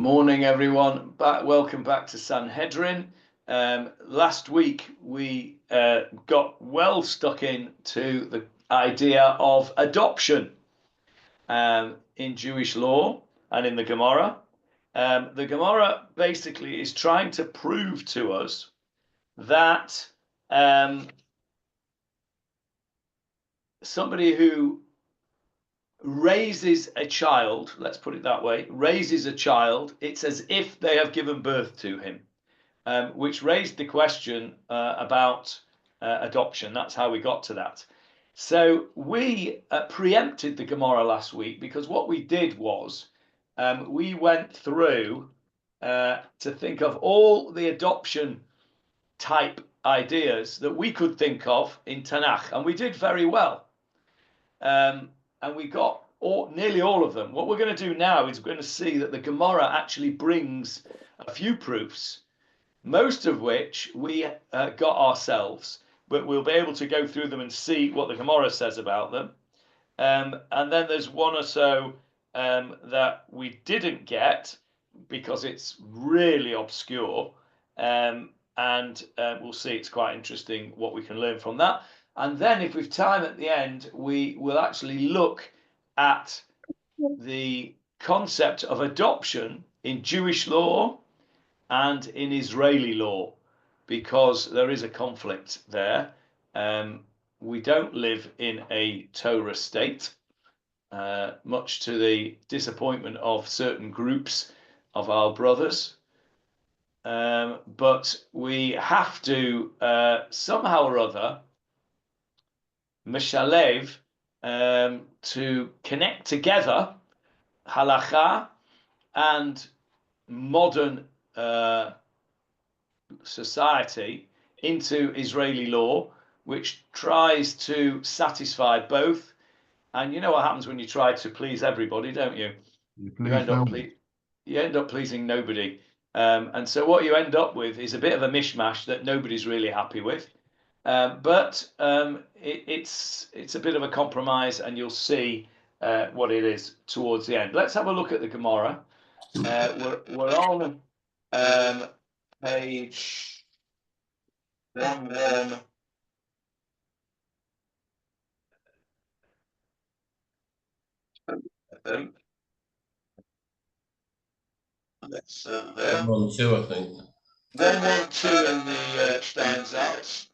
Morning, everyone. Welcome back to Sanhedrin. Last week we got well stuck into the idea of adoption in Jewish law and in the Gemarah. The Gemarah basically is trying to prove to us that somebody who raises a child, let's put it that way, raises a child, it's as if they have given birth to him, which raised the question about adoption. That's how we got to that. So we preempted the Gemarah last week because what we did was we went through to think of all the adoption type ideas that we could think of in Tanakh, and we did very well. And we got nearly all of them. What we're going to do now is we're going to see that the Gemarah actually brings a few proofs, most of which we got ourselves, but we'll be able to go through them and see what the Gemarah says about them. And then there's one or so that we didn't get because it's really obscure. And we'll see, it's quite interesting what we can learn from that. And then if we've time at the end, we will actually look at the concept of adoption in Jewish law and in Israeli law, because there is a conflict there. We don't live in a Torah state, much to the disappointment of certain groups of our brothers. But we have to somehow or other Mishalev, to connect together halacha and modern society into Israeli law, which tries to satisfy both. And you know what happens when you try to please everybody, don't you? You end up pleasing nobody. And so what you end up with is a bit of a mishmash that nobody's really happy with. But it's a bit of a compromise, and you'll see what it is towards the end. Let's have a look at the Gemarah. We're on page 11. I think. That's there. 1-2, I think. 1-1-2 in the stands out.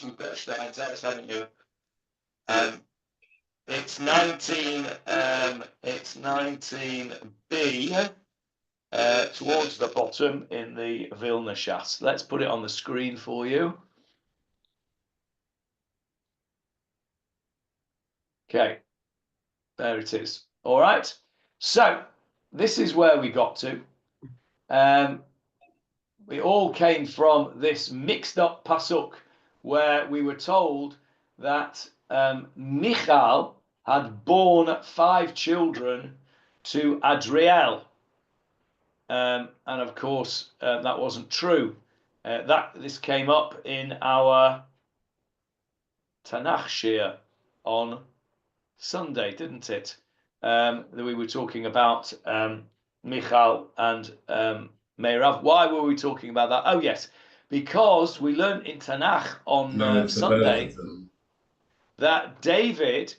You've got stands out, haven't you? It's 19. It's 19b towards the bottom in the Vilna Shas. Let's put it on the screen for you. Okay, there it is. All right. So this is where we got to. We all came from this mixed up pasuk where we were told that Michal had borne 5 children to Adriel. And of course, that wasn't true. This came up in our Tanakh Shir on Sunday, didn't it? That we were talking about Michal and Meirav. Why were we talking about that? Oh, yes, because we learned in Tanakh on Sunday that David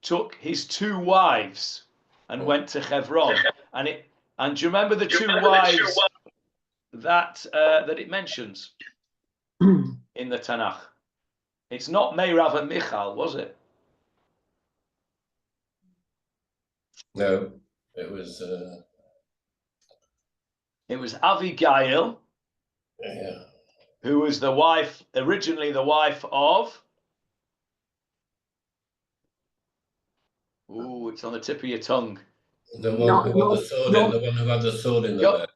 took his 2 wives and went to Hebron. And do you remember the 2 wives that it mentions in the Tanakh? It's not Meirav and Michal, was it? No, it was. It was Abigail, Yeah. who was originally the wife of. Ooh, it's on the tip of your tongue. The one who had the sword in. The one who had the sword in the back.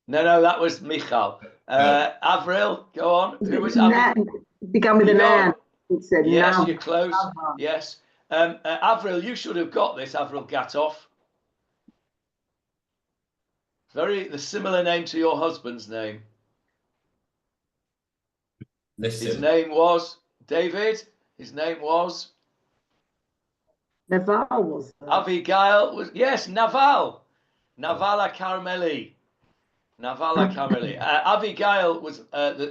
No, that was Michal. Avril, go on. Who was Avril? Began with an N. Yes, you're close. Yes. Avril, you should have got this, Avril Gatoff. The similar name to your husband's name. His name was David. His name was Naval, was it? Abigail was, yes, Naval. Navala Carmeli. Navala Carmeli. Abigail was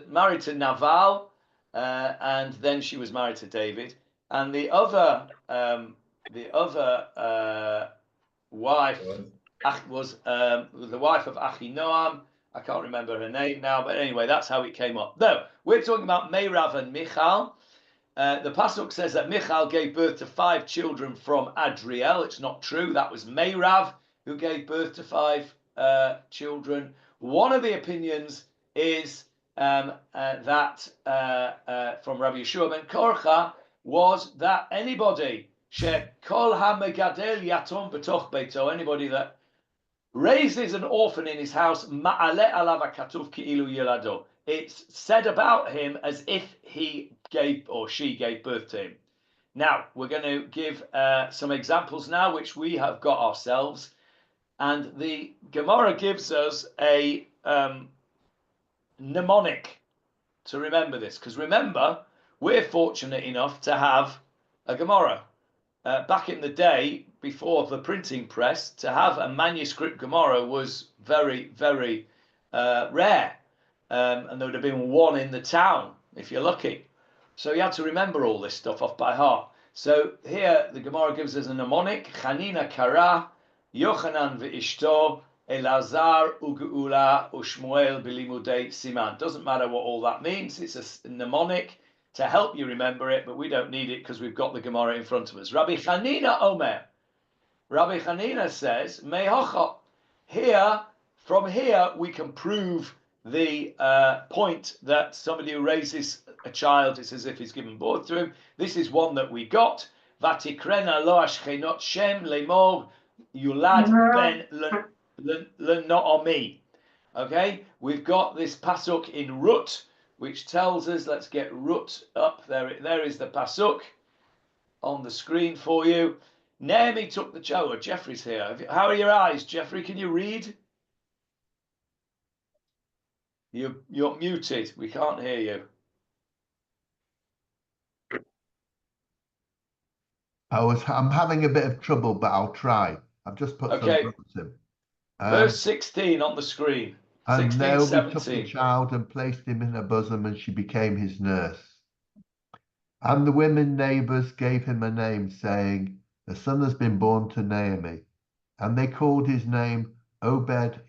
married to Naval, and then she was married to David. And the other wife was the wife of Achinoam. I can't remember her name now, but anyway, that's how it came up. No, we're talking about Meirav and Michal. The pasuk says that Michal gave birth to 5 children from Adriel. It's not true. That was Meirav who gave birth to 5 children. One of the opinions is that from Rabbi Yeshua ben Korcha was that anybody shekol hamegadel yatom betoch beito, anybody that raises an orphan in his house, ma'ale alav hakatuv ki'ilu yilado. It's said about him as if he gave or she gave birth to him. Now, we're going to give some examples now, which we have got ourselves. And the Gemarah gives us a mnemonic to remember this. Because remember, we're fortunate enough to have a Gemarah. Back in the day, before the printing press, to have a manuscript Gemarah was very, very rare. And there would have been one in the town, if you're lucky. So you had to remember all this stuff off by heart. So here, the Gemarah gives us a mnemonic. Chanina kara, Yochanan ve'ishto, Elazar u'geula u'shmuel bilimudei siman. Doesn't matter what all that means. It's a mnemonic to help you remember it, but we don't need it because we've got the Gemarah in front of us. Rabbi Chanina Omer. Rabbi Chanina says, Mehocha. Here, from here, we can prove the point that somebody who raises a child, it's as if he's given birth to him. This is one that we got. Vatikrena lo ashchenot shem lemor yulad ben le'no'omi. Okay, we've got this pasuk in Rut, which tells us, let's get Rut up there. There is the pasuk on the screen for you. Naomi took the child. Oh, Jeffrey's here. How are your eyes, Jeffrey? Can you read? You're muted. We can't hear you. I'm having a bit of trouble, but I'll try. I've just put some notes in. Verse 16 on the screen. And 16, Naomi 17. took the child and placed him in her bosom, and she became his nurse. And the women neighbors gave him a name, saying, "A son has been born to Naomi." And they called his name Obed.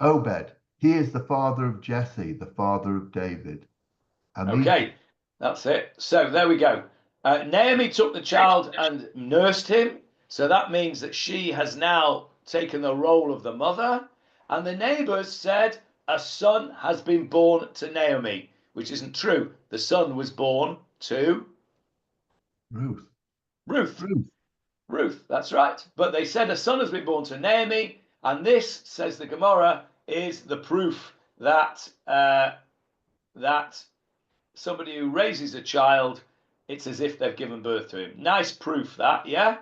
Obed. He is the father of Jesse, the father of David. And okay, that's it. So there we go. Naomi took the child and nursed him. So that means that she has now taken the role of the mother. And the neighbors said, a son has been born to Naomi, which isn't true. The son was born to Ruth. Ruth, that's right. But they said a son has been born to Naomi. And this, says the Gemarah, is the proof that that somebody who raises a child, it's as if they've given birth to him. Nice proof that, yeah?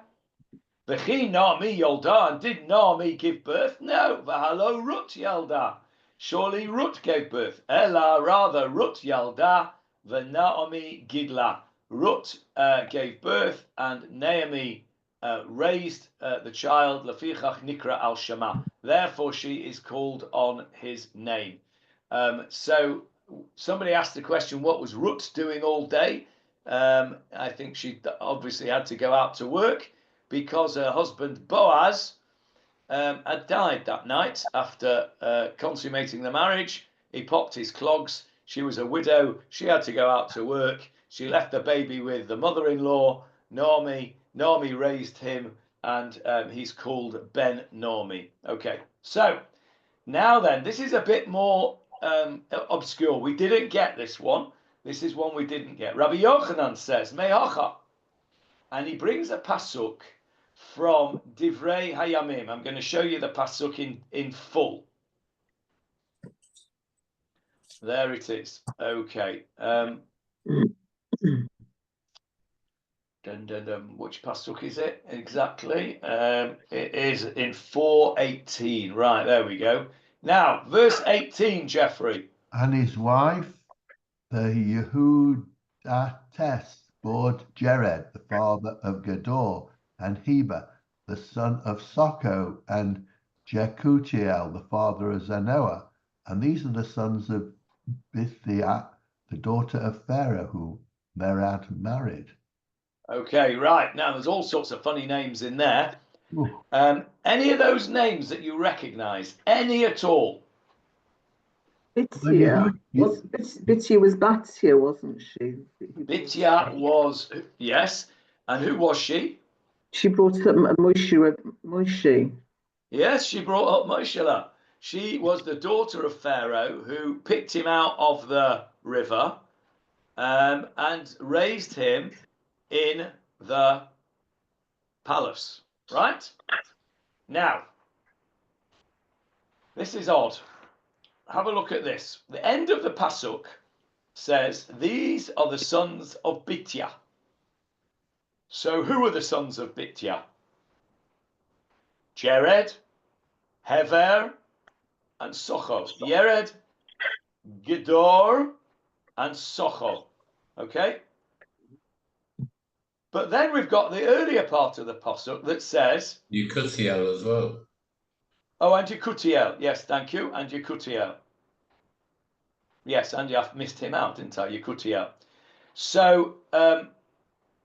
V'chi Naomi yolda, and did Naomi give birth? No. V'halo Rut yalda. Surely Rut gave birth. Ella, rather, Rut yalda, v'Naomi gidla. Rut gave birth, and Naomi raised the child. Lefichach nikra al shema. Therefore, she is called on his name. So somebody asked the question, what was Rut doing all day? I think she obviously had to go out to work because her husband Boaz had died that night after consummating the marriage. He popped his clogs. She was a widow. She had to go out to work. She left the baby with the mother-in-law, Naomi. Naomi raised him, and he's called Ben Naomi. Okay, so now then, this is a bit more obscure. We didn't get this one. This is one we didn't get. Rabbi Yochanan says, Me'acha, and he brings a pasuk from Divrei Hayamim. I'm going to show you the pasuk in full. There it is. Okay. Which pasuk is it exactly? It is in 4:18. Right, there we go. Now, verse 18, Jeffrey. And his wife, the Yehudates, bore Jered, the father of Gedor, and Hever, the son of Socho and Yekutiel, the father of Zanoah. And these are the sons of Bithiah, the daughter of Pharaoh, who Merad married. Okay, right. Now, there's all sorts of funny names in there. Ooh. Any of those names that you recognize? Any at all? Bitya was Batya, wasn't she? Bitya was, yes. And who was she? She brought up Moshe. Yes, she brought up Moshe. She was the daughter of Pharaoh who picked him out of the river and raised him in the palace, right? Now, this is odd. Have a look at this. The end of the pasuk says, these are the sons of Bitya. So who are the sons of Bitya? Jered, Hever, and Socho. Jered, Gedor, and Socho. Okay? But then we've got the earlier part of the pasuk that says, Yekutiel as well. oh, and Yekutiel. Yes, thank you. And Yekutiel. Yes, and I've missed him out, didn't I? Yekutiel. So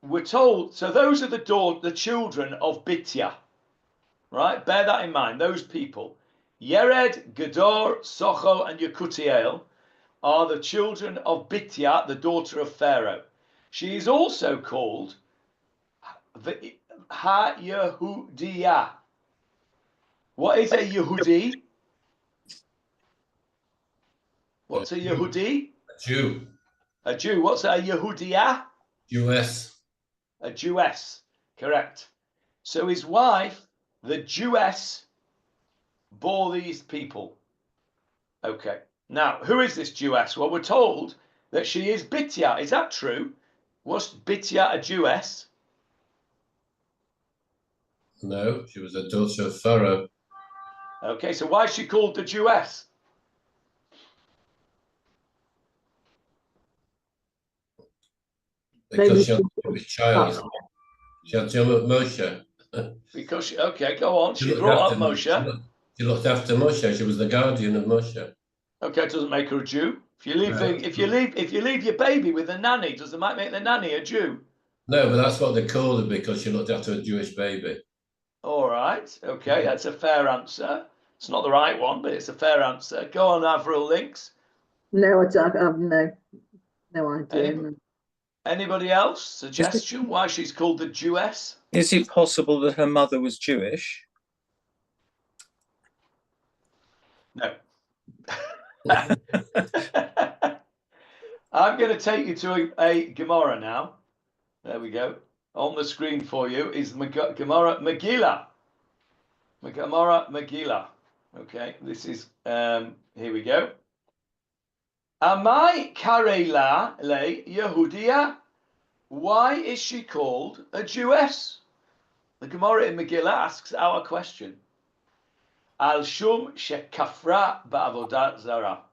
we're told, so those are the children of Bitya. Right? Bear that in mind, those people. Jered, Gedor, Socho, and Yekutiel are the children of Bitya, the daughter of Pharaoh. She is also called Ha-Yehudiah. What is a Yehudi? What's a Yehudi? A Jew. A Jew. What's a Yehudiah? Jewess. A Jewess. Correct. So his wife, the Jewess, bore these people. Okay. Now, who is this Jewess? Well, we're told that she is Bitya. Is that true? Was Bitya a Jewess? No, she was a daughter of Pharaoh. Okay, so why is she called the Jewess? Because she had a child. She had Moshe. Because she, okay, go on. She looked brought up after Moshe. She looked after Moshe. She was the guardian of Moshe. Okay, it doesn't make her a Jew. If you leave No. if you leave your baby with a nanny, does it might make the nanny a Jew? No, but that's what they called her because she looked after a Jewish baby. All right. Okay, that's a fair answer. It's not the right one, but it's a fair answer. Go on, Avril Links. No, I have no idea. Anybody else? Suggestion why she's called the Jewess? Is it possible that her mother was Jewish? No. I'm going to take you to a Gemarah now. There we go. On the screen for you is Gemarah Megillah. Gemarah Megillah. Okay, this is, here we go. Amai karela le Yehudia? Why is she called a Jewess? The Gemarah in Megillah asks our question. Al shum shekafra ba'avodat zara.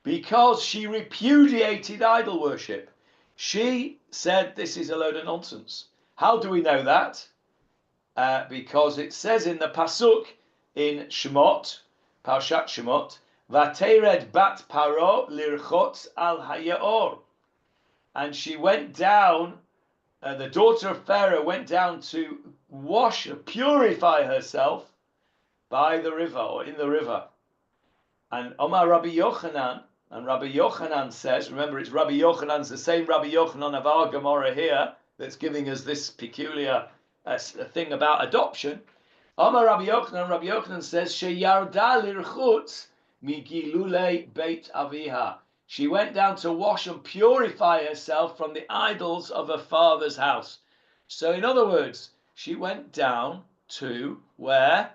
Because she repudiated idol worship. She said this is a load of nonsense. How do we know that? Because it says in the pasuk in Shemot, Parshat Shemot, Vatered bat paro lirchotz al hayaor. And she went down, the daughter of Pharaoh went down to wash, purify herself by the river or in the river. And Omar Rabbi Yochanan, and Rabbi Yochanan says, remember it's Rabbi Yochanan's the same Rabbi Yochanan of our Gemarah here that's giving us this peculiar thing about adoption. Omar Rabbi Yochanan says, Sheyarda lirchutz migilule beit aviha. She went down to wash and purify herself from the idols of her father's house. So in other words, she went down to where?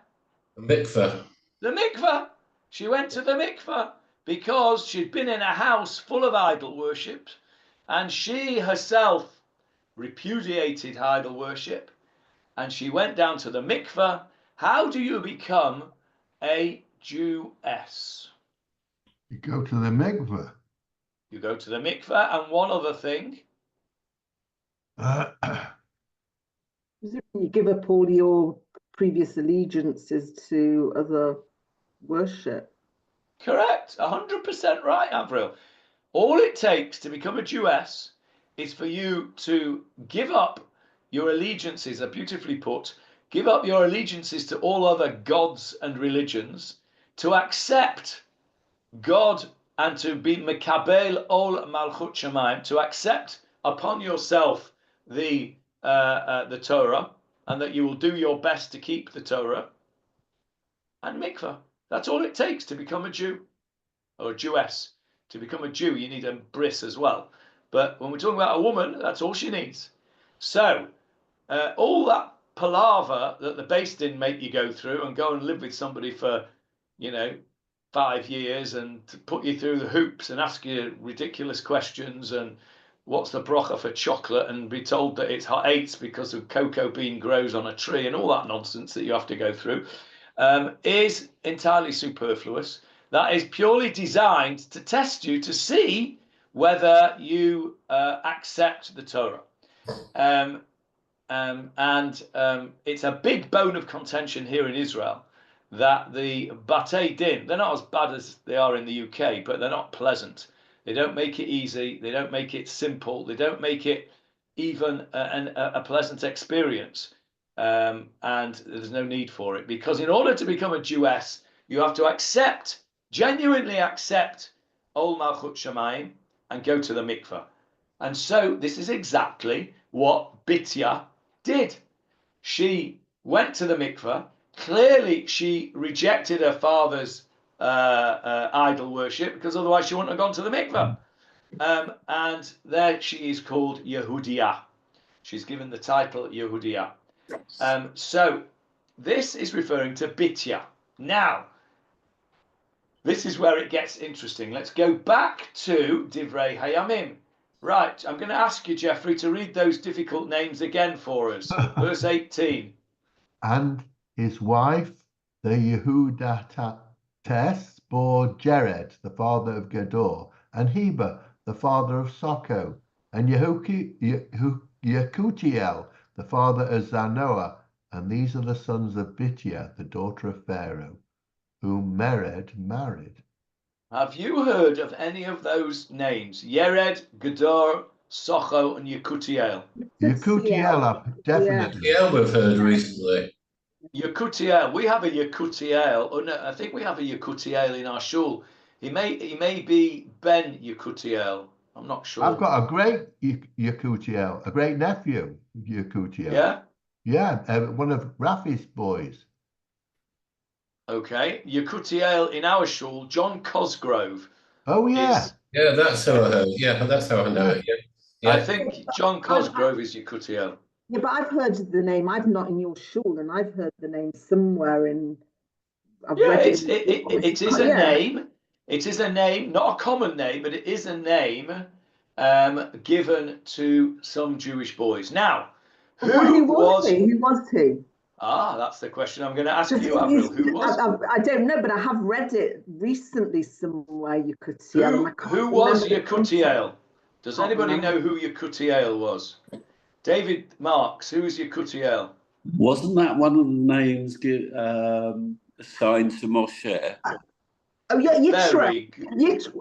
The mikveh. The mikveh. She went to the mikveh because she'd been in a house full of idol worship and she herself repudiated idol worship and she went down to the mikveh. How do you become a Jewess? You go to the mikveh. You go to the mikveh, and one other thing. You give up all your previous allegiances to other worship. Correct. 100% right, Avril. All it takes to become a Jewess is for you to give up your allegiances, are beautifully put, give up your allegiances to all other gods and religions, to accept God and to be Mekabel Ol Malchut Shemaim, to accept upon yourself the Torah, and that you will do your best to keep the Torah, and mikvah. That's all it takes to become a Jew or a Jewess. To become a Jew, you need a bris as well. But when we're talking about a woman, that's all she needs. So all that palaver that the base didn't make you go through and go and live with somebody for, 5 years and to put you through the hoops and ask you ridiculous questions and what's the bracha for chocolate and be told that it's hot eights because of cocoa bean grows on a tree and all that nonsense that you have to go through is entirely superfluous. That is purely designed to test you to see whether you accept the Torah. It's a big bone of contention here in Israel that the Batei Din, they're not as bad as they are in the UK, but they're not pleasant. They don't make it easy. They don't make it simple. They don't make it even a pleasant experience. And there's no need for it, because in order to become a Jewess, you have to genuinely accept Ol Malchut Shemaim and go to the mikveh. And so this is exactly what Bitya did. She went to the mikveh. Clearly, she rejected her father's idol worship, because otherwise she wouldn't have gone to the mikveh. And there she is called Yehudiah. She's given the title Yehudiah. So this is referring to Bitya. Now, this is where it gets interesting. Let's go back to Divrei Hayamim. Right, I'm going to ask you, Jeffrey, to read those difficult names again for us. Verse 18. And his wife, the Yehudates, bore Jered, the father of Gedor, and Hever, the father of Socho, and Yekutiel, the father of Zanoah. And these are the sons of Bitya, the daughter of Pharaoh, whom Mered married. Have you heard of any of those names? Jered, Gedor, Socho, and Yekutiel. Yekutiel, definitely. Yeah, we've heard recently. Yekutiel. We have a Yekutiel. Oh no, I think we have a Yekutiel in our shul. He may be Ben Yekutiel. I'm not sure. I've got a great Yekutiel, a great nephew, Yekutiel. Yeah? Yeah, one of Rafi's boys. Okay. Yekutiel in our shul, John Cosgrove. Oh, yeah. Yeah, that's how I heard. Yeah, that's how I know it. Yeah. I think John Cosgrove is Yekutiel. Yeah, but I've heard the name. I've not in your shul, and I've heard the name somewhere in. I've read it is a name. It is a name, not a common name, but it is a name given to some Jewish boys. Now, who was he? Who was he? Ah, that's the question I'm going to ask you, Avril. Who was? I don't know, but I have read it recently somewhere. Yekutiel. Who was Yekutiel? Does anybody know who Yekutiel was? David Marks, who is Yekutiel? Wasn't that one of the names assigned to Moshe? Oh yeah,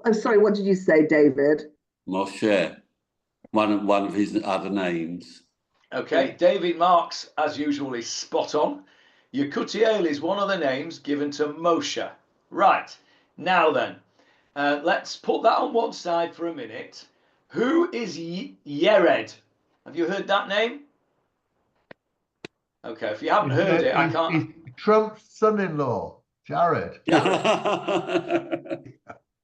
I'm sorry, what did you say, David? Moshe, one of his other names. Okay, David Marks, as usual, is spot on. Yekutiel is one of the names given to Moshe. Right, now then, let's put that on one side for a minute. Who is Jered? Have you heard that name? Okay, if you haven't heard it, I can't. He's Trump's son-in-law, Jered.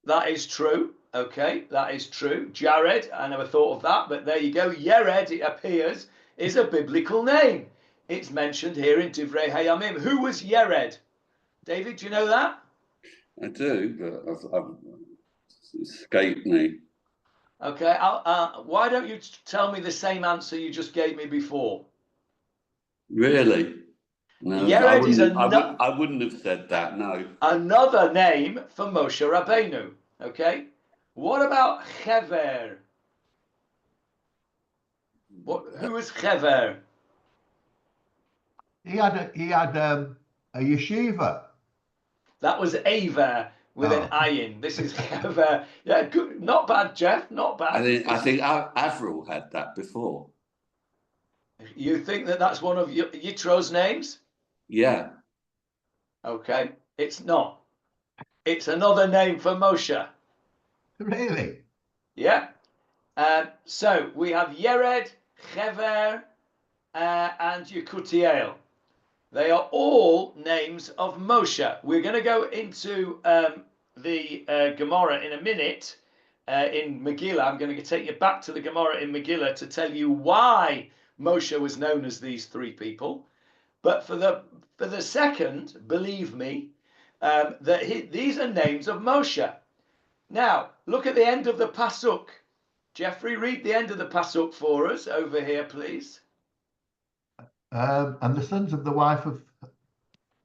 That is true. Okay, that is true. Jered, I never thought of that, but there you go. Jered, it appears, is a biblical name. It's mentioned here in Divrei Hayamim. Who was Jered? David, do you know that? I do, but I've escaped me. Okay, why don't you tell me the same answer you just gave me before? Really? No, I wouldn't have said that, no. Another name for Moshe Rabbeinu, okay? What about Hever? Who is Hever? He had a yeshiva. That was Hever with an ayin. This is Hever. Yeah, good. Not bad, Jeff. Not bad. I think Avril had that before. You think that that's one of Yitro's names? Yeah. Okay, it's not. It's another name for Moshe. Really? Yeah. So we have Jered, Hever, and Yekutiel. They are all names of Moshe. We're going to go into the Gemarah in a minute in Megillah. I'm going to take you back to the Gemarah in Megillah to tell you why Moshe was known as these three people. But for the second, believe me, these are names of Moshe. Now, look at the end of the Pasuk. Jeffrey, read the end of the Pasuk for us over here, please. And the sons of the wife of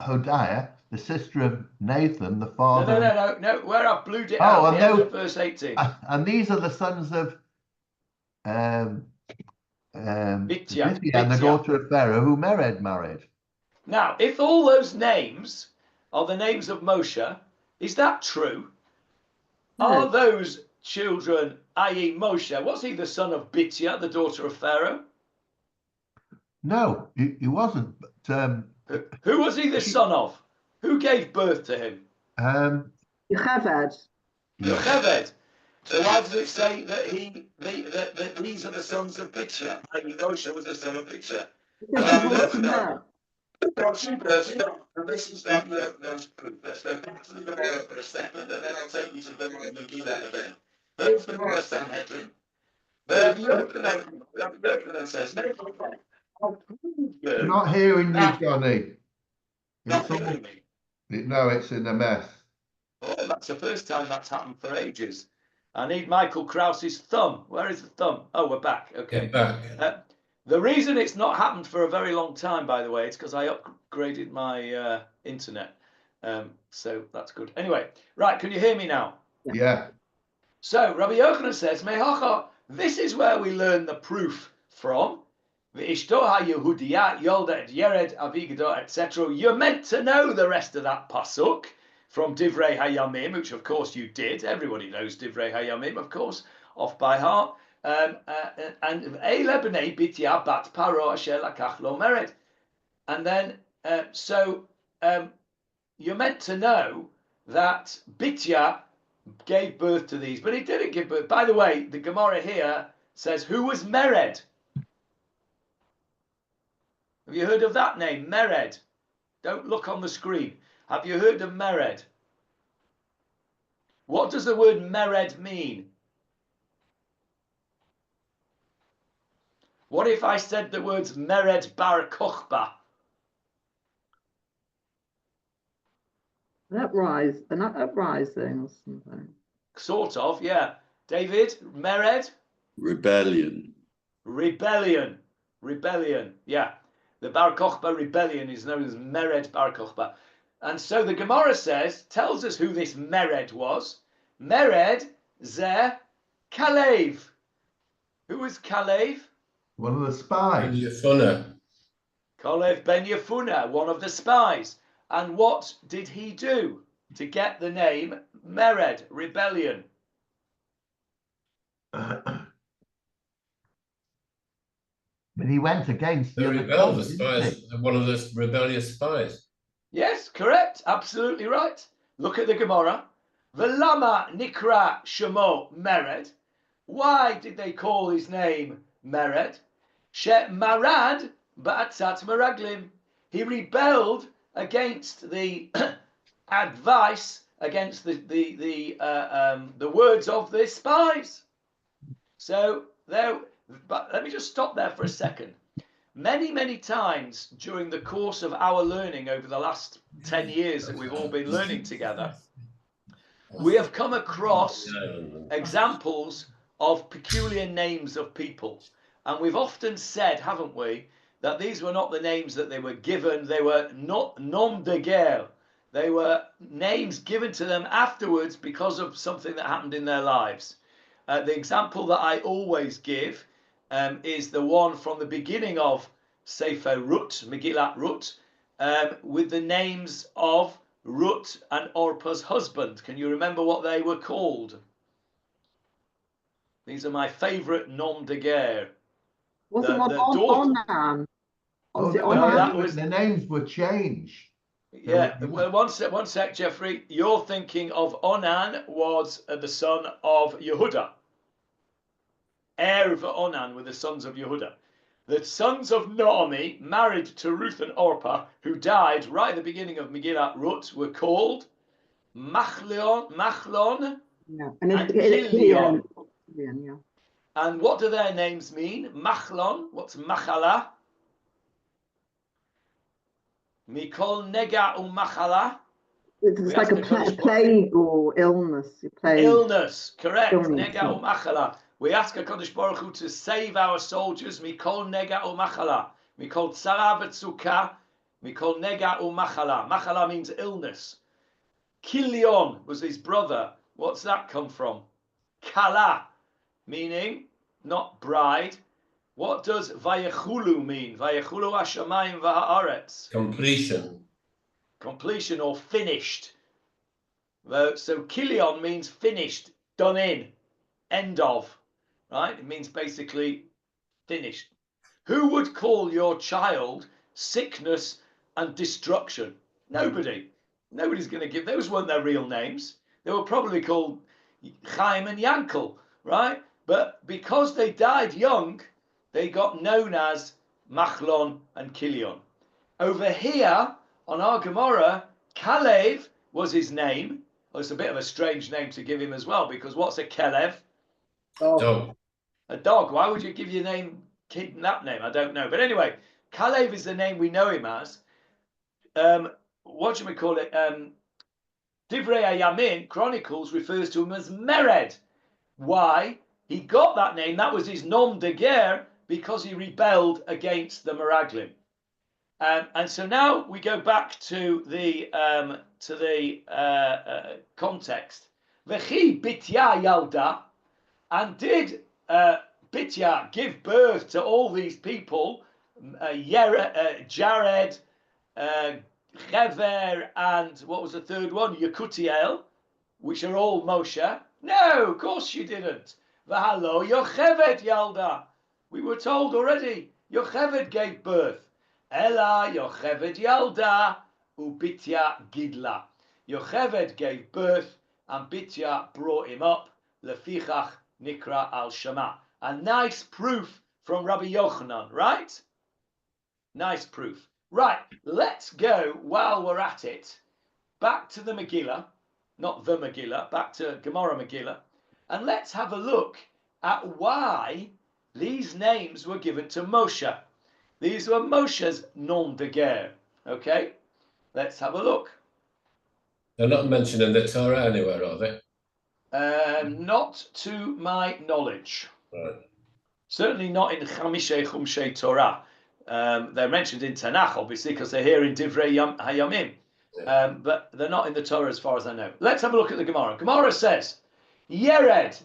Hodiah, the sister of Nathan, the father. No. Where I've blued it out. The end of verse 18. And these are the sons of Bitya, and the daughter of Pharaoh, who Jered married. Now, if all those names are the names of Moshe, is that true? Are those children, i.e. Moshe, was he the son of Bitya, the daughter of Pharaoh? No, he wasn't. But who was he the son of? Who gave birth to him? Yocheved. Yocheved. So why does it say that that these are the sons of Bitya? And Moshe was the son of Bitya. And this is not those proof. Let's go back to the Gemara for a second, and then I'll take you to the Megillah again. Here's the Gemarah Sanhedrin. The Yochanan says, I'm not hearing you, Johnny. Not hearing me. No, it's in a mess. Oh, that's the first time that's happened for ages. I need Michael Krause's thumb. Where is the thumb? Oh, we're back. Okay. Back. The reason it's not happened for a very long time, by the way, is because I upgraded my internet. So that's good. Anyway, right, can you hear me now? Yeah. So Rabbi Yochanan says, Mehacha, this is where we learn the proof from. V'ishtoha Yehudiyah, Yolda et Jered, Avi Gedor, etc. You're meant to know the rest of that pasuk from Divrei Hayamim, which of course you did. Everybody knows Divrei Hayamim, of course, off by heart. And Eile b'nei Bitya bat Paro asher lakach lo mered. And then, you're meant to know that Bitya gave birth to these, but he didn't give birth. By the way, the Gemara here says, who was Mered? Have you heard of that name, Mered? Don't look on the screen. Have you heard of Mered? What does the word Mered mean? What if I said the words Mered bar Kochba? An uprising or something. Sort of, yeah. David, Mered? Rebellion. Rebellion, yeah. The Bar Kochba rebellion is known as Mered Bar Kochba. And so the Gemara tells us who this Mered was. Mered ze Kalev. Who was Kalev? One of the spies. Kalev ben Yefuna, one of the spies. And what did he do to get the name Mered, rebellion? But he went against the spies, one of the rebellious spies. Yes, correct. Absolutely right. Look at the Gemara. Velama nikra shemo Mered. Why did they call his name Mered? She marad ba'atzat meraglim. He rebelled against the advice, against the words of the spies. So there. But let me just stop there for a second. Many times during the course of our learning over the last 10 years that we've all been learning together, we have come across examples of peculiar names of people. And we've often said, haven't we, that these were not the names that they were given. They were not nom de guerre. They were names given to them afterwards because of something that happened in their lives. The example that I always give is the one from the beginning of Sefer Rut, Megillat Rut, with the names of Rut and Orpah's husband. Can you remember what they were called? These are my favourite nom de guerre. Wasn't one Onan? Oh, Was it no, Onan? that was the names were changed. Yeah, well, one sec, Jeffrey. You're thinking of Onan was the son of Yehuda. Heir of Onan were the sons of Yehuda. The sons of Naomi, married to Ruth and Orpah, who died right at the beginning of Megillat Rut, were called Machlon Yeah. and Kilion. Kilion. Yeah. And what do their names mean? Machlon, what's Machala? Mikol Nega Machala. It's like a plague or illness. Illness, correct. Illness, Nega Machala. We ask HaKadosh Baruch Hu to save our soldiers. Mikol Nega Machala. Mikol Tzara V'Tzuka. Mikol Nega Machala. Machala means illness. Kilion was his brother. What's that come from? Kala, meaning not bride. What does Vayechulu mean? Vayechulu Hashamayim V'Haaretz. Completion or finished. So Kilion means finished, done in, end of, right? It means basically finished. Who would call your child sickness and destruction? Nobody. Nobody's going to give. Those weren't their real names. They were probably called Chaim and Yankel, right? But because they died young, they got known as Machlon and Kilion. Over here on our Gemarah, Kalev was his name. Well, it's a bit of a strange name to give him as well, because what's a Kelev? Dog. A dog. Why would you give your kid that name? I don't know. But anyway, Kalev is the name we know him as. What should we call it? Divrei Yamin Chronicles refers to him as Mered. Why? He got that name. That was his nom de guerre because he rebelled against the Meraglim. And so now we go back to the context. V'chi Bitya Yalda, and did Bitya give birth to all these people? Jered, Hever, and what was the third one? Yekutiel, which are all Moshe. No, of course she didn't. V'halo Yocheved Yalda. We were told already. Yocheved gave birth. Ela Yocheved Yalda uBitya Gidla. Yocheved gave birth and Bitya brought him up. Lefichach Nikra al Shema. A nice proof from Rabbi Yochanan, right? Nice proof. Right, let's go, while we're at it, back to the Megillah, not the Megillah, back to Gemarah Megillah, and let's have a look at why these names were given to Moshe. These were Moshe's nom de guerre. Okay, let's have a look. They're not mentioned in the Torah anywhere, are they? Not to my knowledge. Right. Certainly not in Chamishei Chumshei Torah. They're mentioned in Tanakh, obviously, because they're here in Divrei Hayamim. But they're not in the Torah as far as I know. Let's have a look at the Gemarah. Gemarah says, Jered,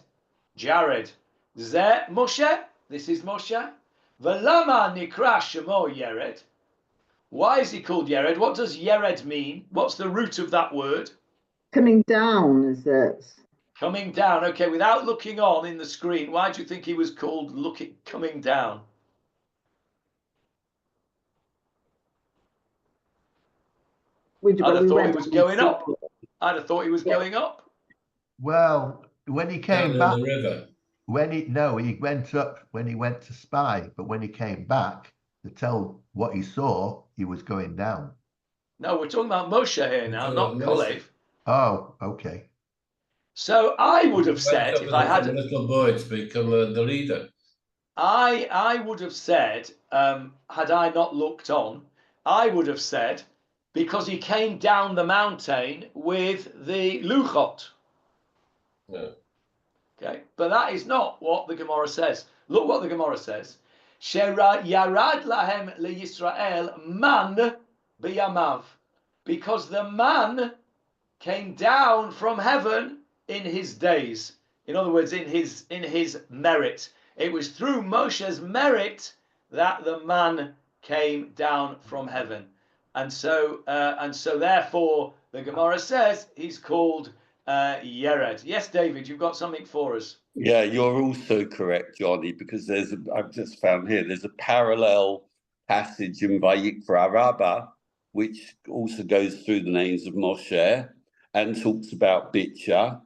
Jared, Ze Moshe, this is Moshe. V'lama nikra shemo Jered. Why is he called Jered? What does Jered mean? What's the root of that word? Coming down, is it? Coming down. Okay, without looking on in the screen, why do you think he was called coming down? I'd have thought he was going up. I'd have thought he was going up. Well, when he came Down back, in the river. he went up when he went to spy, but when he came back to tell what he saw, he was going down. No, we're talking about Moshe here now, not Kalev. Oh, okay. So I would have said, if I had a little boy to become the leader. I would have said, had I not looked on, I would have said, because he came down the mountain with the Luchot. No. Okay, but that is not what the Gemarah says. Look what the Gemarah says. Shera yarad lahem leYisrael man b'yamav, because the man came down from heaven in his days. In other words, in his merit. It was through Moshe's merit that the man came down from heaven. And so therefore the Gemara says he's called Jered. Yes, David, you've got something for us. Yeah, you're also correct, Johnny, because I've just found here, there's a parallel passage in Vayikra Rabbah, which also goes through the names of Moshe and talks about Bitcha.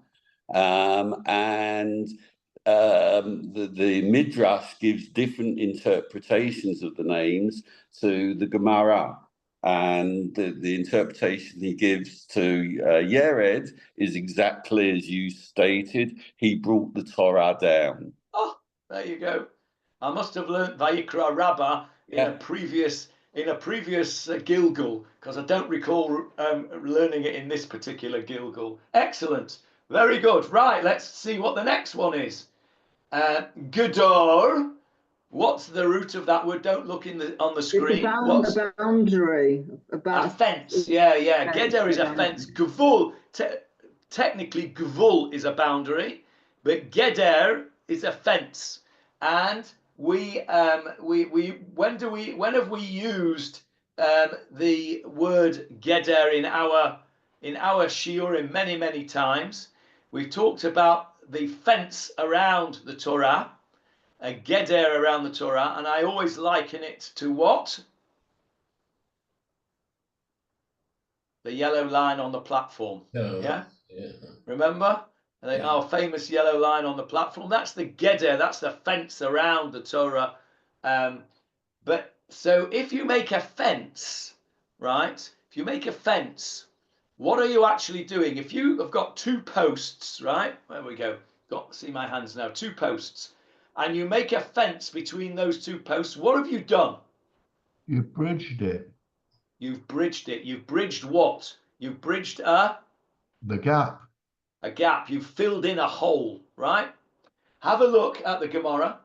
The Midrash gives different interpretations of the names to the Gemara. And the interpretation he gives to Jered is exactly as you stated. He brought the Torah down. Oh, there you go. I must have learnt Vayikra Rabbah in a previous Gilgul, because I don't recall learning it in this particular Gilgul. Excellent. Very good. Right, let's see what the next one is. Gedor. What's the root of that word? Don't look on the screen. It's a boundary. A fence. Yeah. Gedor is a fence. Gvul. Technically, Gvul is a boundary, but Gedor is a fence. And when have we used the word Gedor in our shiurim many times? We've talked about the fence around the Torah, a Gedor around the Torah, and I always liken it to what? The yellow line on the platform. No. Yeah? Yeah. Remember? Our famous yellow line on the platform. That's the Gedor, that's the fence around the Torah. But so if you make a fence, right? If you make a fence, what are you actually doing? If you have got two posts, right? There we go. See my hands now. Two posts. And you make a fence between those two posts, what have you done? You've bridged it. You've bridged it. You've bridged what? You've bridged the gap. A gap. You've filled in a hole, right? Have a look at the Gemara.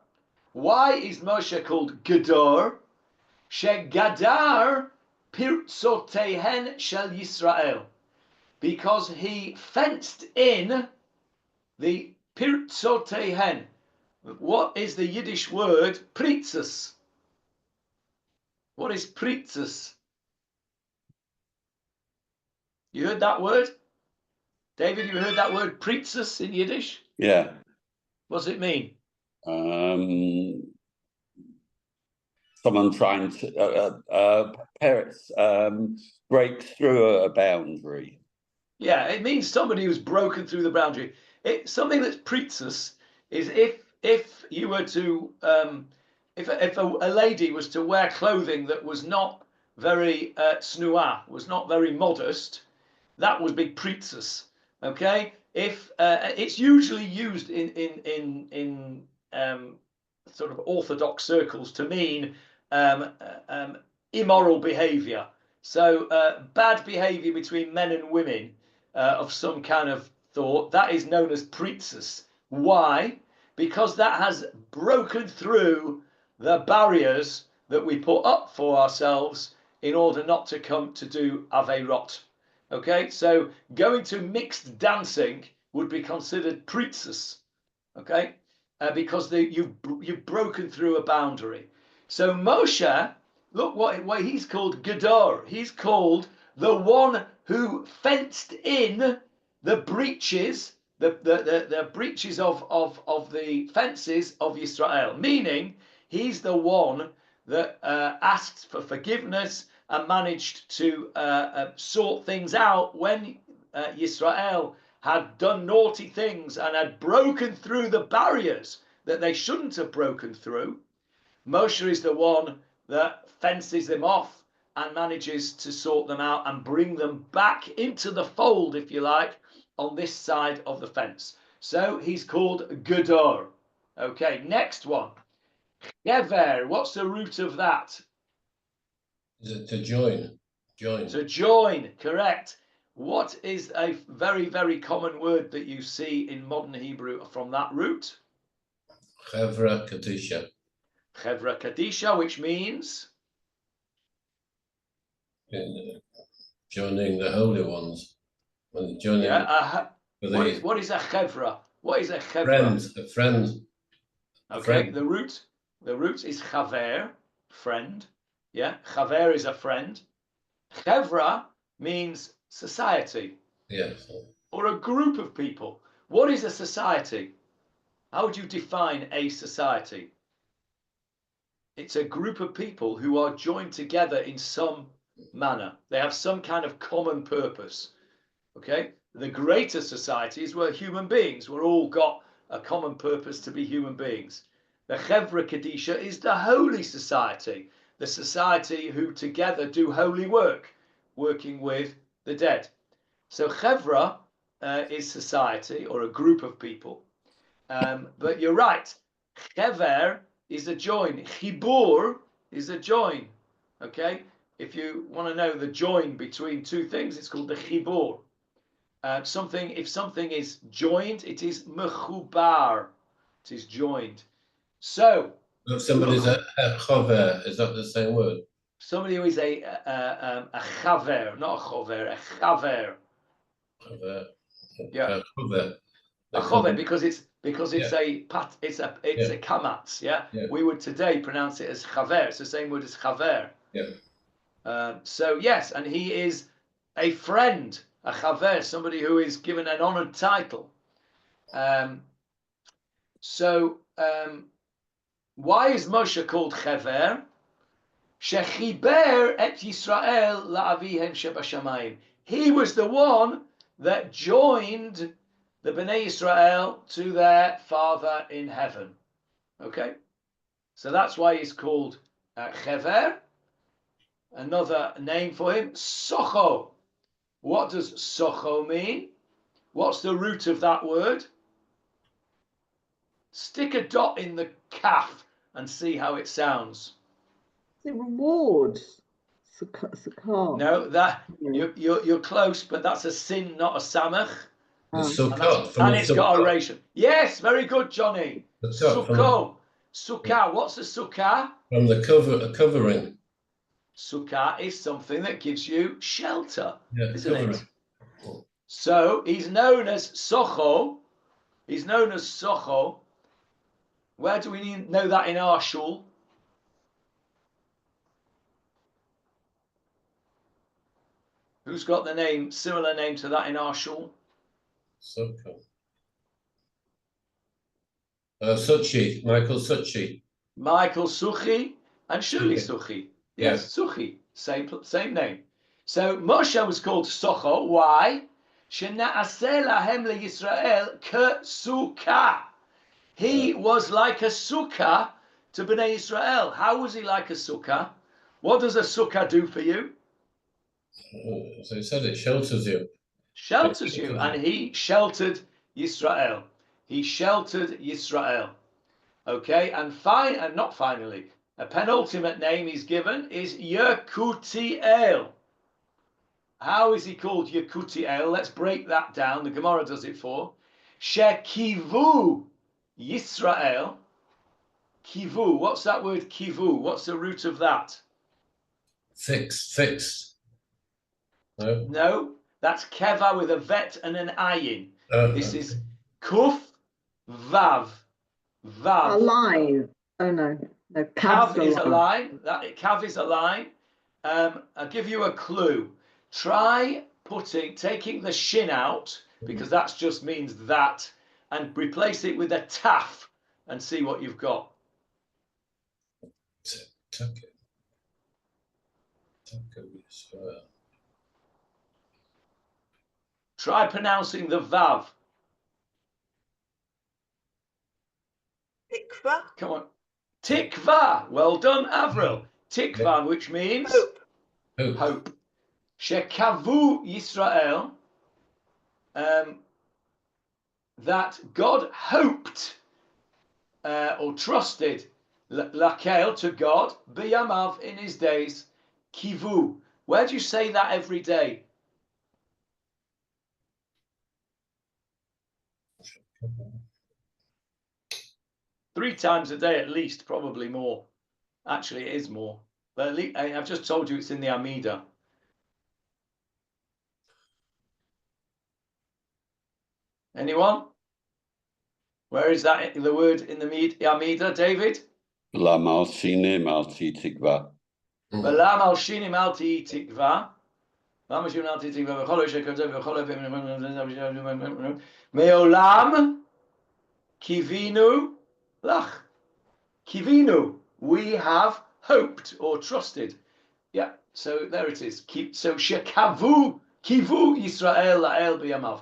Why is Moshe called Gedor? Shegadar pirtzotehen shel Yisrael. Because he fenced in the pirtzotehen. What is the Yiddish word pritzes? What is pritzes? You heard that word? David, you heard that word pritzes in Yiddish? Yeah. What does it mean? Someone trying to break through a boundary. Yeah, it means somebody who's broken through the boundary. Something that's pritzes is if you were to if a lady was to wear clothing that was not very snua, was not very modest, that would be pritzes. Okay, if it's usually used in sort of orthodox circles to mean immoral behavior. So bad behavior between men and women of some kind of thought, that is known as pritzes. Why? Because that has broken through the barriers that we put up for ourselves in order not to come to do aveirot. Okay, so going to mixed dancing would be considered pritzes. Okay, because you've broken through a boundary. So Moshe, look what he's called Gedor. He's called the one who fenced in the breaches, the breaches of the fences of Israel. Meaning, he's the one that asked for forgiveness and managed to sort things out when Israel had done naughty things and had broken through the barriers that they shouldn't have broken through. Moshe is the one that fences them off and manages to sort them out and bring them back into the fold, if you like, on this side of the fence. So he's called Gedor. Okay, next one. Hever, what's the root of that? Is it to join? To join, correct. What is a very common word that you see in modern Hebrew from that root? Hever Kadisha. Hever Kadisha, which means? Joining the holy ones. When joining, yeah, what is a Hevra? What is a Hevra? Friends, a friend. Okay, Friend. the root is chaver, friend. Yeah, chaver is a friend. Chevra means society Yes. or a group of people. What is a society? How would you define a society? It's a group of people who are joined together in some manner. They have some kind of common purpose. Okay? The greater societies were human beings. We're all got a common purpose to be human beings. The Chevra Kadisha is the holy society, the society who together do holy work, working with the dead. So Chevra is society or a group of people. But you're right. Hever is a join. Chibur is a join. Okay? If you want to know the join between two things, it's called the chibur. If something is joined, it is mechubar. It is joined. So, If somebody's a chover, is that the same word? somebody who is a chaver, not a chover, a chaver. Chover. Yeah. Chover. A chover because it's Yeah. a kamatz. Yeah? Yeah. We would today pronounce it as chaver. It's the same word as chaver. Yeah. So yes, and he is a friend, a chaver, somebody who is given an honored title. Why is Moshe called Hever? Shechiber et Yisrael la'avihem shebashamayim. He was the one that joined the Bnei Israel to their father in heaven. Okay, so that's why he's called Hever. Another name for him, Socho. What does Socho mean? What's the root of that word? Stick a dot in the kaf and see how it sounds. Is it reward? Sakar. No, that you're close, but that's a sin, not a samach. And it's got a ration. Yes, very good, Johnny. Sukkah. Sukkah. What's a sukkah? From the covering. Sukkah is something that gives you shelter, isn't covering. it? So he's known as Socho. He's known as Socho. Where do we know that in our shul? Who's got the name, similar name to that in our shul? Socho. Suchi, Michael Suchi. Michael Suchi and Shuli Suchi. Yes, Suchi, same name. So Moshe was called Socho. Why? Shena'aseh lahem leYisrael kesukkah. He was like a sukkah to Bnei Israel. How was he like a sukkah? What does a sukkah do for you? So he said it shelters you. Shelters you, and he sheltered Yisrael. He sheltered Yisrael. Okay, and not finally, a penultimate name he's given is Yekutiel. How is he called Yekutiel? Let's break that down. The Gemarah does it for. Shekivu Yisrael. Kivu. What's that word kivu? What's the root of that? Fixed. No, that's keva with a vet and an ayin. This is kuf vav. Vav. Alive. Oh no. No, Kav is a line. Kav is a line. I'll give you a clue. Try taking the shin out, because that just means that, and replace it with a taf and see what you've got. Try pronouncing the vav. Tikva. Come on. Tikva. Well done, Avril. Tikva, which means hope. Shekavu Yisrael. That God hoped or trusted lakel to God biyamav in his days. Kivu. Where do you say that every day? Three times a day at least, probably more. Actually, it is more. But I've just told you it's in the Amida. Anyone? Where is that, the word in the Amida, David? La malshine malshi tikva. ולמה על שינים אל תהי תקווה? למה שינים אל תהי תקווה? וכל שכתוב וכל מעולם קיווינו לך. Kivinu, we have hoped or trusted. Yeah, so there it is. So shekavu, kivu Yisrael la'el b'yamav.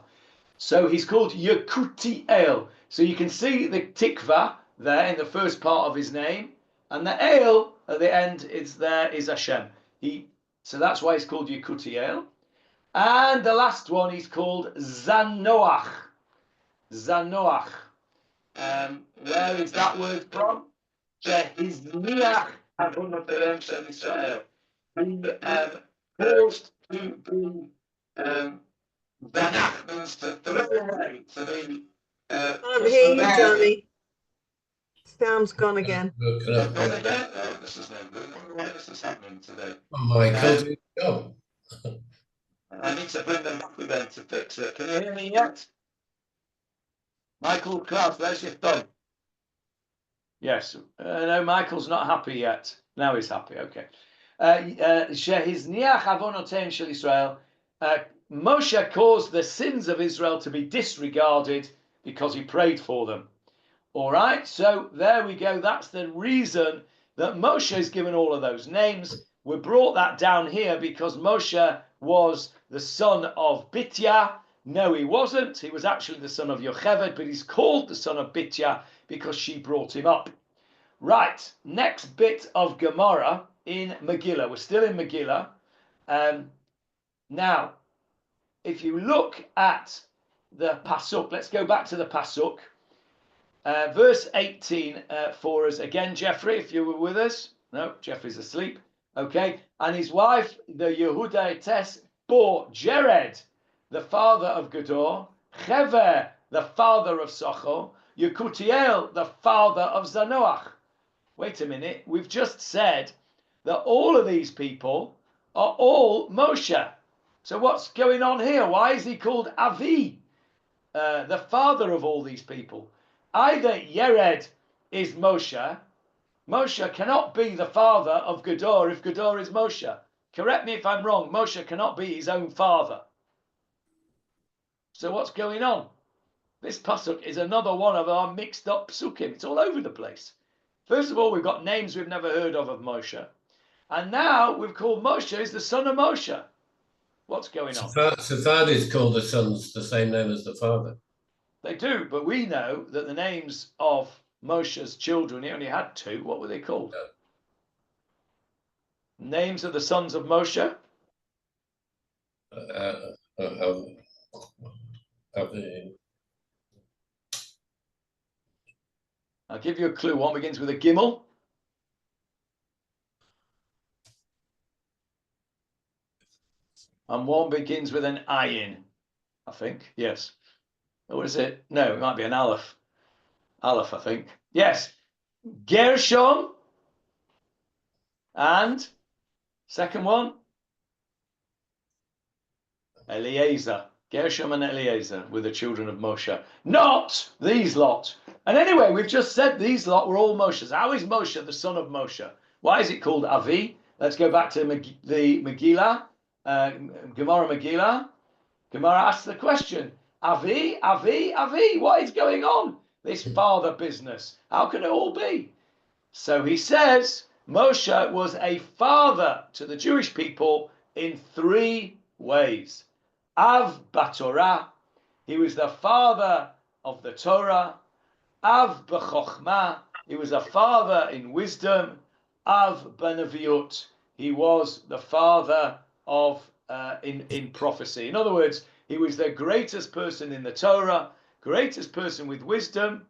So he's called Yekutiel. So you can see the tikva there in the first part of his name, and the el at the end is Hashem. So that's why he's called Yekutiel. And the last one he's called Zanoach. Zanoach. Where is that word from? Shehizniach Avunoterem Shel Yisrael. He caused to be Zonach means to throw away, to be. Can't hear you, Johnny. Sound's gone again. Gone again? Oh, this is no good. I wonder why this is happening today. Michael, go. I need to bring them back again to fix it. Can you hear me yet? Michael Klaus, where's your thumb? Yes. No, Michael's not happy yet. Now he's happy. Okay. Shehizniach avonotem shel Israel. Moshe caused the sins of Israel to be disregarded because he prayed for them. All right. So there we go. That's the reason that Moshe is given all of those names. We brought that down here because Moshe was the son of Bitya. No, he wasn't. He was actually the son of Yocheved, but he's called the son of Bitya because she brought him up. Right, next bit of Gemarah in Megillah. We're still in Megillah. Now, if you look at the Pasuk, let's go back to the Pasuk. Verse 18 for us again, Jeffrey, if you were with us. No, Jeffrey's asleep. Okay, and his wife, the Yehudaitess, bore Jered, the father of Gedor, Hever, the father of Socho, Yekutiel, the father of Zonach. Wait a minute, we've just said that all of these people are all Moshe. So what's going on here? Why is he called Avi, the father of all these people? Either Jered is Moshe. Moshe cannot be the father of Gedor if Gedor is Moshe. Correct me if I'm wrong. Moshe cannot be his own father. So what's going on? This pasuk is another one of our mixed up psukim. It's all over the place. First of all, we've got names we've never heard of Moshe. And now we've called Moshe as the son of Moshe. What's going on? Sephardi's called the sons the same name as the father. They do, but we know that the names of Moshe's children, he only had two. What were they called? Names of the sons of Moshe? I'll give you a clue. One begins with a gimel. And one begins with an ayin, I think. Yes. Or is it? No, it might be an aleph. Aleph, I think. Yes. Gershon. And second one? Eliezer. Gershom and Eliezer were the children of Moshe. Not these lot. And anyway, we've just said these lot were all Moshe's. How is Moshe the son of Moshe? Why is it called Avi? Let's go back to the Megillah. Gemarah Megillah. Gemarah asks the question, Avi, Avi, Avi, what is going on? This father business. How can it all be? So he says Moshe was a father to the Jewish people in three ways. Av b'Torah, he was the father of the Torah. Av b'Chochmah, he was a father in wisdom. Av b'Neviut, he was the father of in prophecy. In other words, he was the greatest person in the Torah, greatest person with wisdom.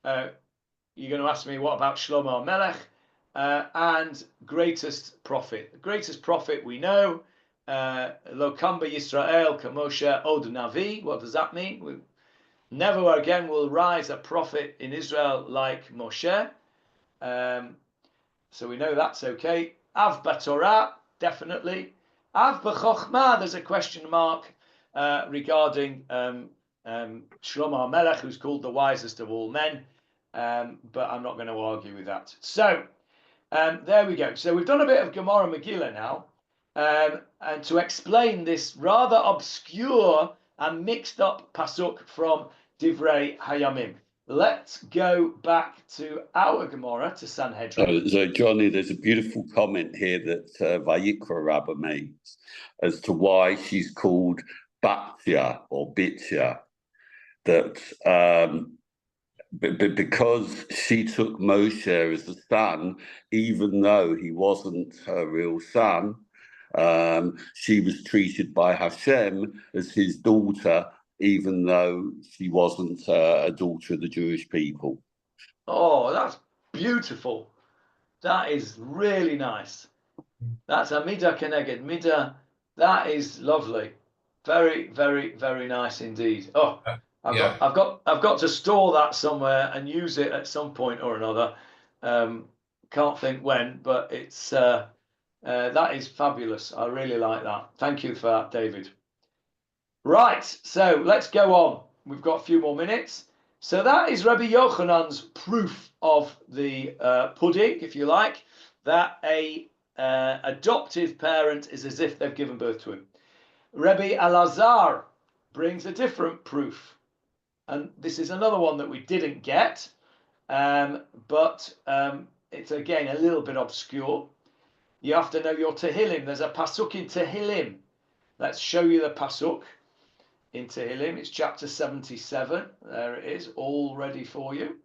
You're going to ask me, what about Shlomo Melech? And greatest prophet. The greatest prophet we know, Lo Kamba Yisrael Kamoshe Od Navi. What does that mean? Never again will rise a prophet in Israel like Moshe. So we know that's okay. Av b'Torah, definitely. Av b'Chochmah, there's a question mark regarding Shlomo Melech, who's called the wisest of all men. But I'm not going to argue with that. So There we go. So we've done a bit of Gemarah Megillah now, and to explain this rather obscure and mixed up pasuk from Divrei Hayamim. Let's go back to our Gemarah, to Sanhedrin. So, Johnny, there's a beautiful comment here that Vayikra Rabbah makes as to why she's called Batya or Bitya. That because she took Moshe as the son, even though he wasn't her real son, she was treated by Hashem as his daughter, even though she wasn't a daughter of the Jewish people. Oh, that's beautiful. That is really nice. That's a midah keneged midah. That is lovely. Very, very, very nice indeed. Oh, I've got to store that somewhere and use it at some point or another. Can't think when, but it's that is fabulous. I really like that. Thank you for that, David. Right, so let's go on. We've got a few more minutes. So that is Rabbi Yochanan's proof of the pudding, if you like, that a adoptive parent is as if they've given birth to him. Rabbi Elazar brings a different proof. And this is another one that we didn't get, but it's again a little bit obscure. You have to know your Tehillim. There's a pasuk in Tehillim. Let's show you the pasuk in Tehillim. It's chapter 77. There it is, all ready for you.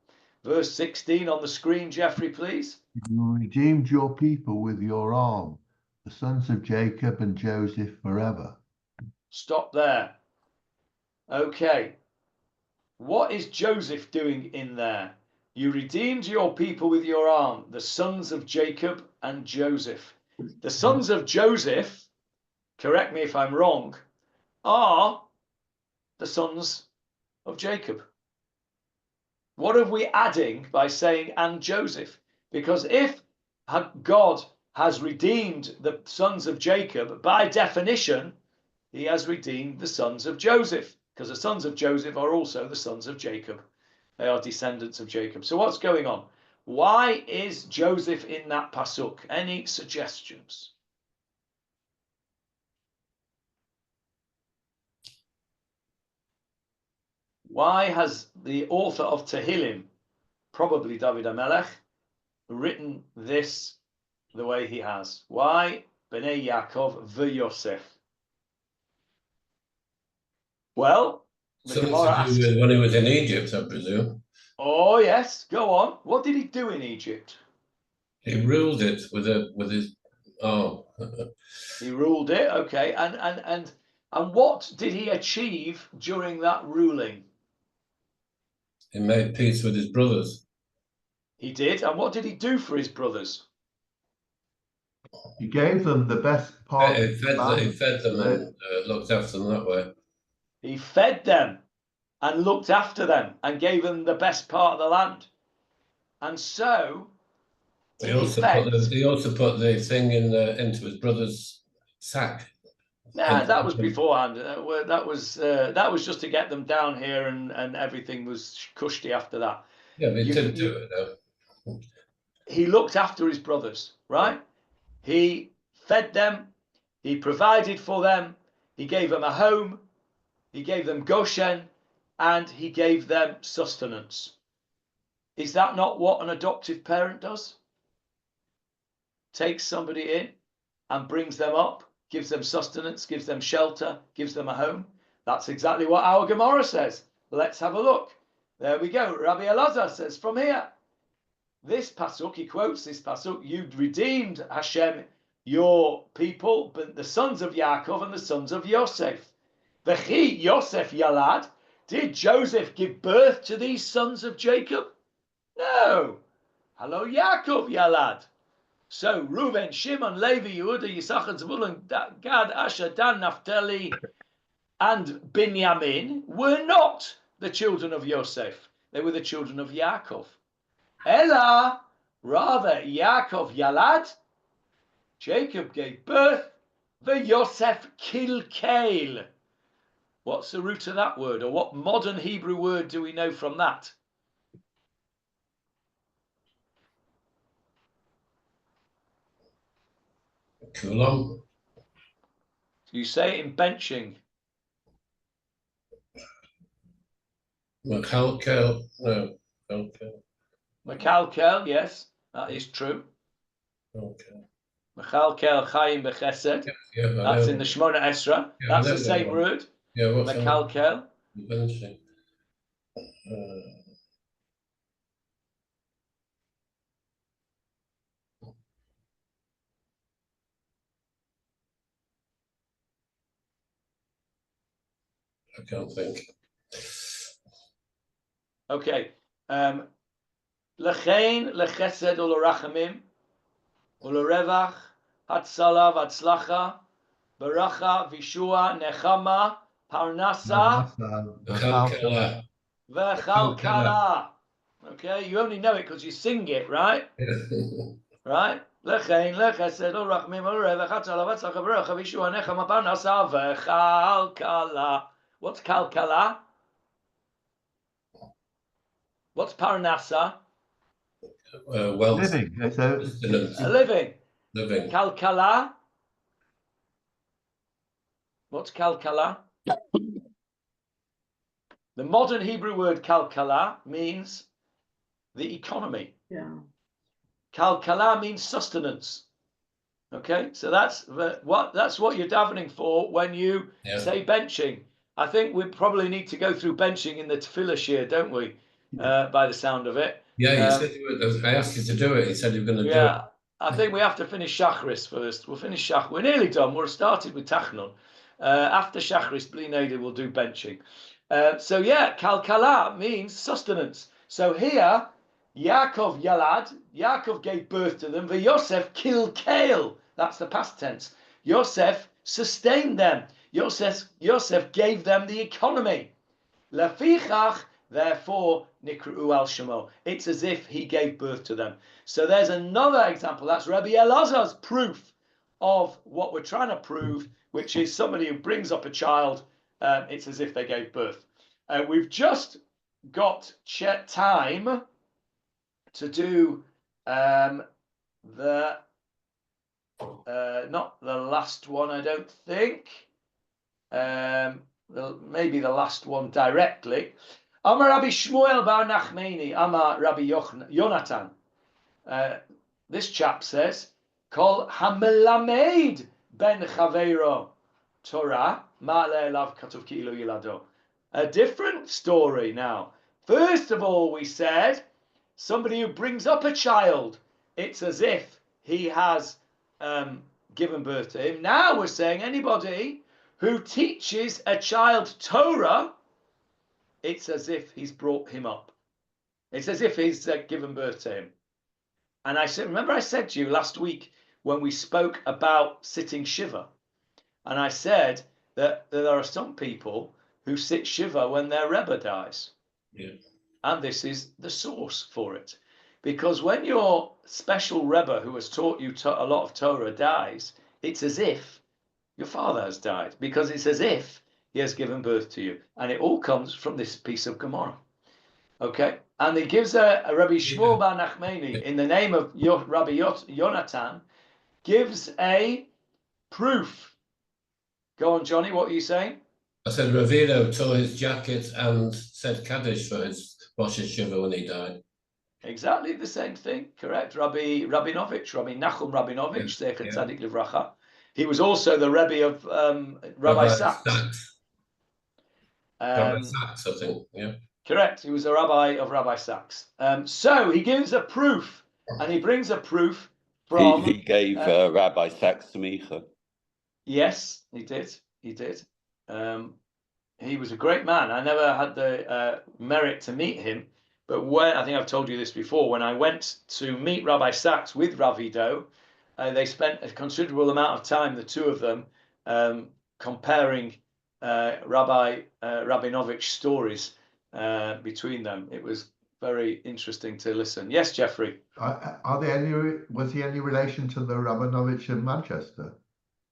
Verse 16 on the screen, Jeffrey, please. You redeemed your people with your arm, the sons of Jacob and Joseph forever. Stop there. Okay. What is Joseph doing in there? You redeemed your people with your arm, the sons of Jacob and Joseph. The sons of Joseph, correct me if I'm wrong, are the sons of Jacob. What are we adding by saying and Joseph? Because if God has redeemed the sons of Jacob, by definition, he has redeemed the sons of Joseph, because the sons of Joseph are also the sons of Jacob. They are descendants of Jacob. So what's going on? Why is Joseph in that pasuk? Any suggestions? Why has the author of Tehillim, probably David HaMelech, written this the way he has? Why Bnei Yaakov v'Yosef? Well, the Something Gemara to asks, do with when he was in Egypt, I presume. oh yes, go on. What did he do in Egypt? He ruled it with his arm. He ruled it, okay. And what did he achieve during that ruling? He made peace with his brothers. He did. And what did he do for his brothers? He gave them the best part. He fed them and looked after them that way. He fed them and looked after them and gave them the best part of the land. And so He also put the thing into his brother's sack. Nah, that was beforehand. That was just to get them down here, and everything was cushy after that. Yeah, but he didn't do it though. He looked after his brothers, right? He fed them, he provided for them, he gave them a home, he gave them Goshen, and he gave them sustenance. Is that not what an adoptive parent does? Takes somebody in and brings them up, gives them sustenance, gives them shelter, gives them a home. That's exactly what our Gemarah says. Let's have a look. There we go. Rabbi Elazar says from here, this pasuk, he quotes this pasuk, you redeemed Hashem, your people, but the sons of Yaakov and the sons of Yosef. V'chi Yosef Yalad, did Joseph give birth to these sons of Jacob? No. Hello, Yaakov Yalad. So Reuven, Shimon, Levi, Yehuda, Yisachar, Zebulun, Gad, Asher, Dan, Naphtali, and Binyamin were not the children of Yosef. They were the children of Yaakov. Ella, rather, Yaakov Yalad, Jacob gave birth, the Yosef Kilkel. What's the root of that word, or what modern Hebrew word do we know from that? Kulam. You say it in benching. Macalkel. No. Okay. Macalkel, yes, that is true. Okay. Macalkel chayim bechesed. Yeah, That's in the Shemona Esra. Yeah, That's the same word. Yeah, what's Macalkel. Benching. I can't think. Okay. Lechein, lechesed, u'lerachamim, u'lerevach, hatzala, v'atzlacha, baracha, vishua, nechama, parnasa, Macalkela. v'chalkala. Okay, you only know it because you sing it, right? Right? Lechein, lechesed, u'lerachamim, u'lerevach, hatzala, v'atzlacha, baracha, vishua, nechama, parnasa, v'chalkala. What's kalkala? What's parnasa? Wealth. Living. It's A living. Living. Kalkala. What's kalkala? The modern Hebrew word kalkala means the economy. Yeah. Kalkala means sustenance. Okay, so that's what you're davening for when you say benching. I think we probably need to go through benching in the tefillah shir, don't we? By the sound of it. Yeah, you said I asked you to do it. You said you were going to do it. Yeah, I think we have to finish Shachris first. We'll finish Shach. We're nearly done. We're started with Tachnun. After Shachris, Bli Neder will do benching. So yeah, Kalkala means sustenance. So here, Yaakov Yalad, Yaakov gave birth to them. Yosef Kilkale, that's the past tense. Yosef sustained them. Yosef gave them the economy. Lefichach, therefore, Nikru al Shemo. It's as if he gave birth to them. So there's another example. That's Rabbi Elazar's proof of what we're trying to prove, which is somebody who brings up a child. It's as if they gave birth. We've just got time to do not the last one, I don't think. Maybe the last one directly. Amar Rabbi Shmuel bar Nachmani, Amar Rabbi Yonatan. This chap says, Kol hamelamed ben chaveiro Torah ma'ale elav katuv ki'ilu yilado. A different story now. First of all, we said somebody who brings up a child, it's as if he has given birth to him. Now we're saying anybody who teaches a child Torah, it's as if he's brought him up. It's as if he's given birth to him. And remember I said to you last week when we spoke about sitting Shiva, and I said that there are some people who sit Shiva when their Rebbe dies. Yeah. And this is the source for it. Because when your special Rebbe who has taught you a lot of Torah dies, it's as if your father has died, because it's as if he has given birth to you. And it all comes from this piece of Gemarah. Okay? And he gives a Rabbi Shmuel bar Nachmani, in the name of Rabbi Yonatan, gives a proof. Go on, Johnny, what are you saying? I said Ravino tore his jacket and said Kaddish for his Rosh Hashiva when he died. Exactly the same thing, correct? Rabbi Rabinovich, Rabbi Nachum Rabinovich, Zecher Tzadik Livracha. He was also the Rebbe of Rabbi Sachs. Rabbi Sachs, I think, yeah. Correct, he was a rabbi of Rabbi Sachs. So he gives a proof, and he brings a proof from... He gave Rabbi Sachs to Micha. Yes, he did. He did. He was a great man. I never had the merit to meet him, but I think I've told you this before, when I went to meet Rabbi Sachs with Ravido, they spent a considerable amount of time, the two of them, comparing Rabbi Rabinovich stories between them. It was very interesting to listen. Yes, Jeffrey. Was he any relation to the Rabinovich in Manchester?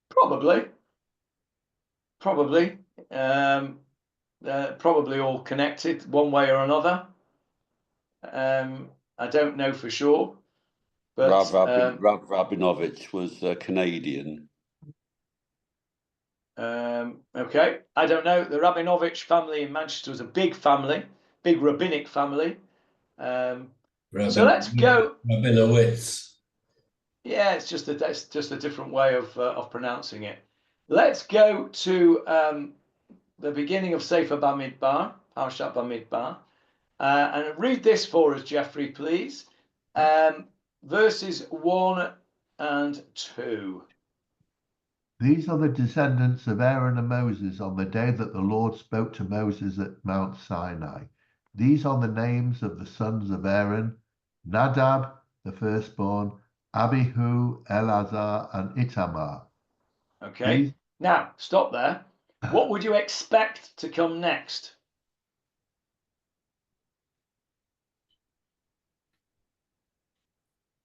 Probably. Probably all connected one way or another. I don't know for sure. But Rav Rabinovich was Canadian. Okay, I don't know. The Rabinovich family in Manchester was a big family, big rabbinic family. So let's go. Rabinowitz. Yeah, it's just a different way of pronouncing it. Let's go to the beginning of Sefer Bamidbar, Parashat Bamidbar, and read this for us, Jeffrey, please. Verses 1 and 2. These are the descendants of Aaron and Moses on the day that the Lord spoke to Moses at Mount Sinai. These are the names of the sons of Aaron: Nadab, the firstborn, Abihu, Eleazar, and Itamar. Okay, now stop there. What would you expect to come next?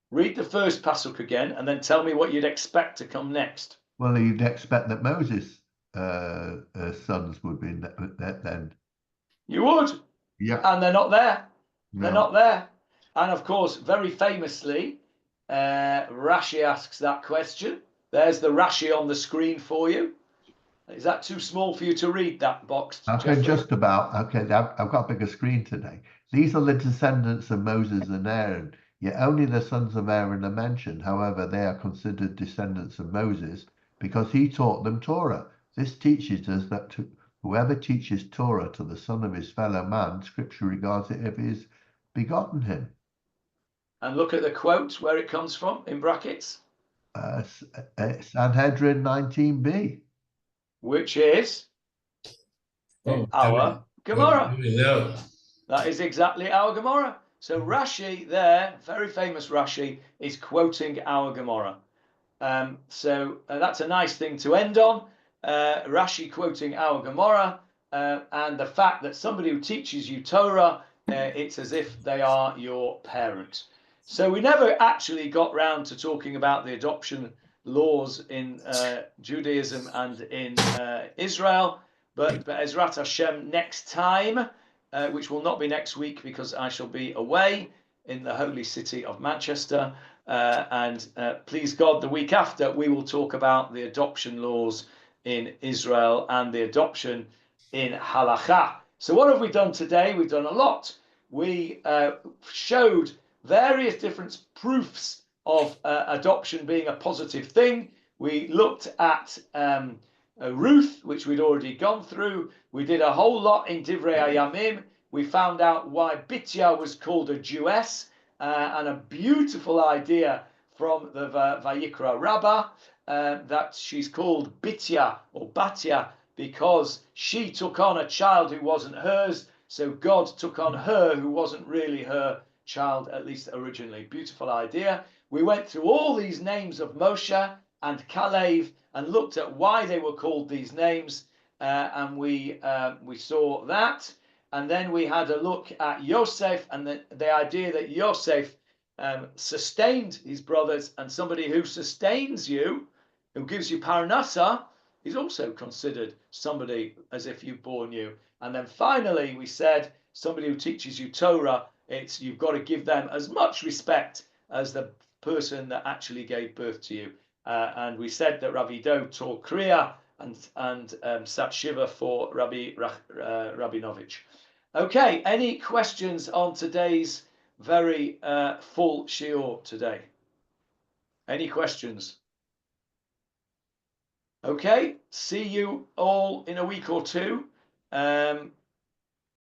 Read the first pasuk again and then tell me what you'd expect to come next. Well, you'd expect that Moses' sons would be then. You would. Yeah. And they're not there. No. They're not there. And of course, very famously, Rashi asks that question. There's the Rashi on the screen for you. Is that too small for you to read that box? Okay, Jeffrey? just about. Okay, I've got a bigger screen today. These are the descendants of Moses and Aaron. Yet only the sons of Aaron are mentioned. However, they are considered descendants of Moses because he taught them Torah. This teaches us that whoever teaches Torah to the son of his fellow man, Scripture regards it if he has begotten him. And look at the quote where it comes from in brackets. Sanhedrin 19b. Which is our Gemarah. That is exactly our Gemarah. So Rashi there, very famous Rashi, is quoting our Gemarah. So that's a nice thing to end on. Rashi quoting our Gemarah, and the fact that somebody who teaches you Torah, it's as if they are your parent. So we never actually got round to talking about the adoption laws in Judaism and in Israel, but Ezrat Hashem next time, which will not be next week because I shall be away in the holy city of Manchester, and please God, the week after we will talk about the adoption laws in Israel and the adoption in Halakha. So what have we done today? We've done a lot. We showed various different proofs of adoption being a positive thing. We looked at Ruth, which we'd already gone through. We did a whole lot in Divrei Hayamim. We found out why Bitya was called a Jewess, and a beautiful idea from the Vayikra Rabbah, that she's called Bitya or Batya because she took on a child who wasn't hers, so God took on her who wasn't really her child, at least originally. Beautiful idea. We went through all these names of Moshe and Kalev and looked at why they were called these names, and we saw that. And then we had a look at Yosef and the idea that Yosef sustained his brothers, and somebody who sustains you, who gives you parnasa, is also considered somebody as if you've born you. And then finally we said somebody who teaches you Torah, you've got to give them as much respect as the person that actually gave birth to you. And we said that Rabbi Do taught Kriya and sat Shiva for Rabbi Rabinovich. Okay, any questions on today's very full shiur today? Any questions? Okay, see you all in a week or two.